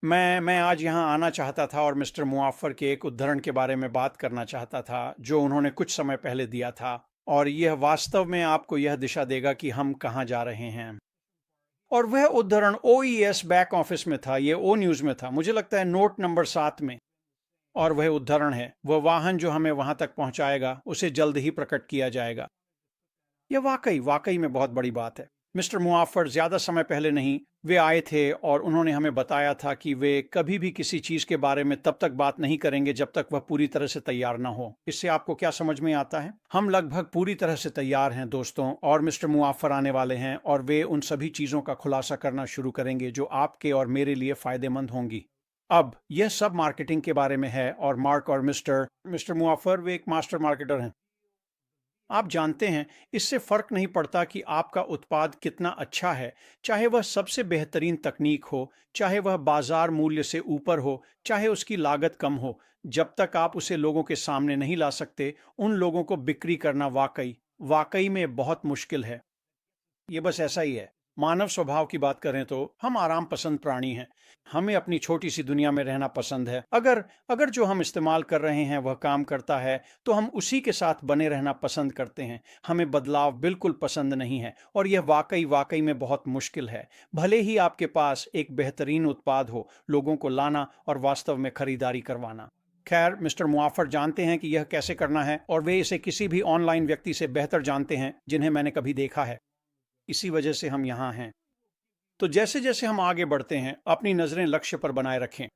मैं आज यहाँ आना चाहता था और मिस्टर मुआफ़र के एक उद्धरण के बारे में बात करना चाहता था, जो उन्होंने कुछ समय पहले दिया था और यह वास्तव में आपको यह दिशा देगा कि हम कहाँ जा रहे हैं। और वह उद्धरण ओईएस बैक ऑफिस में था, ये ओ न्यूज़ में था, मुझे लगता है नोट नंबर 7 में। और वह उद्धरण है, वह वाहन जो हमें वहां तक पहुंचाएगा, उसे जल्द ही प्रकट किया जाएगा। यह वाकई में बहुत बड़ी बात है। मिस्टर मुआफ़र ज़्यादा समय पहले नहीं, वे आए थे और उन्होंने हमें बताया था कि वे कभी भी किसी चीज़ के बारे में तब तक बात नहीं करेंगे जब तक वह पूरी तरह से तैयार ना हो। इससे आपको क्या समझ में आता है? हम लगभग पूरी तरह से तैयार हैं दोस्तों, और मिस्टर मुआफ़र आने वाले हैं और वे उन सभी चीज़ों का खुलासा करना शुरू करेंगे जो आपके और मेरे लिए फ़ायदेमंद होंगी। अब यह सब मार्केटिंग के बारे में है और मार्क और मिस्टर मुआफ़र वे एक मास्टर मार्केटर हैं। आप जानते हैं, इससे फर्क नहीं पड़ता कि आपका उत्पाद कितना अच्छा है, चाहे वह सबसे बेहतरीन तकनीक हो, चाहे वह बाजार मूल्य से ऊपर हो, चाहे उसकी लागत कम हो, जब तक आप उसे लोगों के सामने नहीं ला सकते, उन लोगों को बिक्री करना वाकई में बहुत मुश्किल है। ये बस ऐसा ही है। मानव स्वभाव की बात करें तो हम आराम पसंद प्राणी हैं। हमें अपनी छोटी सी दुनिया में रहना पसंद है। अगर अगर जो हम इस्तेमाल कर रहे हैं वह काम करता है, तो हम उसी के साथ बने रहना पसंद करते हैं। हमें बदलाव बिल्कुल पसंद नहीं है और यह वाकई में बहुत मुश्किल है। भले ही आपके पास एक बेहतरीन उत्पाद हो, लोगों को लाना और वास्तव में खरीदारी करवाना। खैर, मिस्टर मुआफ़र जानते हैं कि यह कैसे करना है और वे इसे किसी भी ऑनलाइन व्यक्ति से बेहतर जानते हैं जिन्हें मैंने कभी देखा है। इसी वजह से हम यहाँ हैं। तो जैसे जैसे हम आगे बढ़ते हैं, अपनी नजरें लक्ष्य पर बनाए रखें।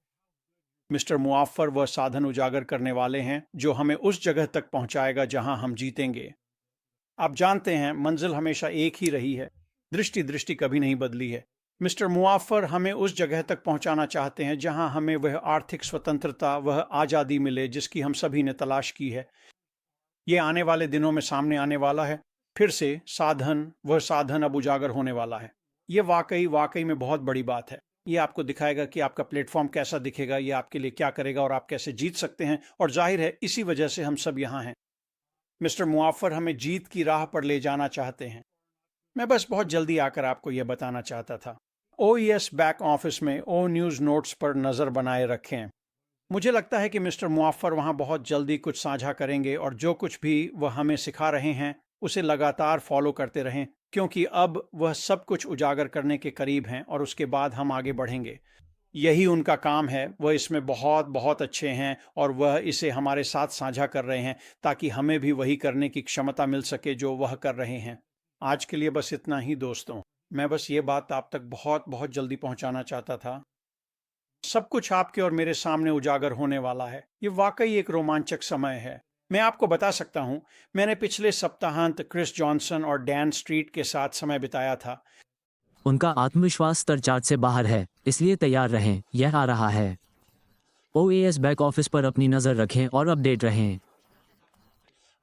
मिस्टर मुआफ़र वह साधन उजागर करने वाले हैं जो हमें उस जगह तक पहुंचाएगा जहां हम जीतेंगे। आप जानते हैं, मंजिल हमेशा एक ही रही है, दृष्टि कभी नहीं बदली है। मिस्टर मुआफ़र हमें उस जगह तक पहुंचाना चाहते हैं जहां हमें वह आर्थिक स्वतंत्रता, वह आज़ादी मिले जिसकी हम सभी ने तलाश की है। ये आने वाले दिनों में सामने आने वाला है। फिर से वह साधन अब उजागर होने वाला है। ये वाकई में बहुत बड़ी बात है। ये आपको दिखाएगा कि आपका प्लेटफॉर्म कैसा दिखेगा, ये आपके लिए क्या करेगा और आप कैसे जीत सकते हैं, और जाहिर है इसी वजह से हम सब यहाँ हैं। मिस्टर मुआफ़र हमें जीत की राह पर ले जाना चाहते हैं। मैं बस बहुत जल्दी आकर आपको यह बताना चाहता था। ओईएस बैक ऑफिस में ओ न्यूज़ नोट्स पर नज़र बनाए रखें। मुझे लगता है कि मिस्टर मुआफ़र वहाँ बहुत जल्दी कुछ साझा करेंगे और जो कुछ भी वह हमें सिखा रहे हैं, उसे लगातार फॉलो करते रहें, क्योंकि अब वह सब कुछ उजागर करने के करीब हैं और उसके बाद हम आगे बढ़ेंगे। यही उनका काम है, वह इसमें बहुत अच्छे हैं और वह इसे हमारे साथ साझा कर रहे हैं ताकि हमें भी वही करने की क्षमता मिल सके जो वह कर रहे हैं। आज के लिए बस इतना ही दोस्तों। मैं बस ये बात आप तक बहुत जल्दी पहुंचाना चाहता था। सब कुछ आपके और मेरे सामने उजागर होने वाला है। ये वाकई एक रोमांचक समय है। मैं आपको बता सकता हूँ, मैंने पिछले सप्ताहांत क्रिस जॉनसन और डैन स्ट्रीट के साथ समय बिताया था। उनका आत्मविश्वास स्तर चार्ट से बाहर है, इसलिए तैयार रहें, यह आ रहा है। ओएएस बैक ऑफिस पर अपनी नज़र रखें और अपडेट रहें।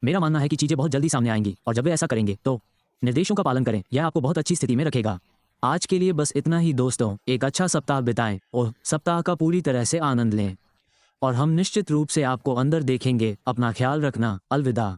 मेरा मानना है कि चीज़ें बहुत जल्दी सामने आएंगी और जब वे ऐसा करेंगे तो निर्देशों का पालन करें, यह आपको बहुत अच्छी स्थिति में रखेगा। आज के लिए बस इतना ही दोस्तों, एक अच्छा सप्ताह बिताएं और सप्ताह का पूरी तरह से आनंद लें और हम निश्चित रूप से आपको अंदर देखेंगे। अपना ख्याल रखना, अलविदा।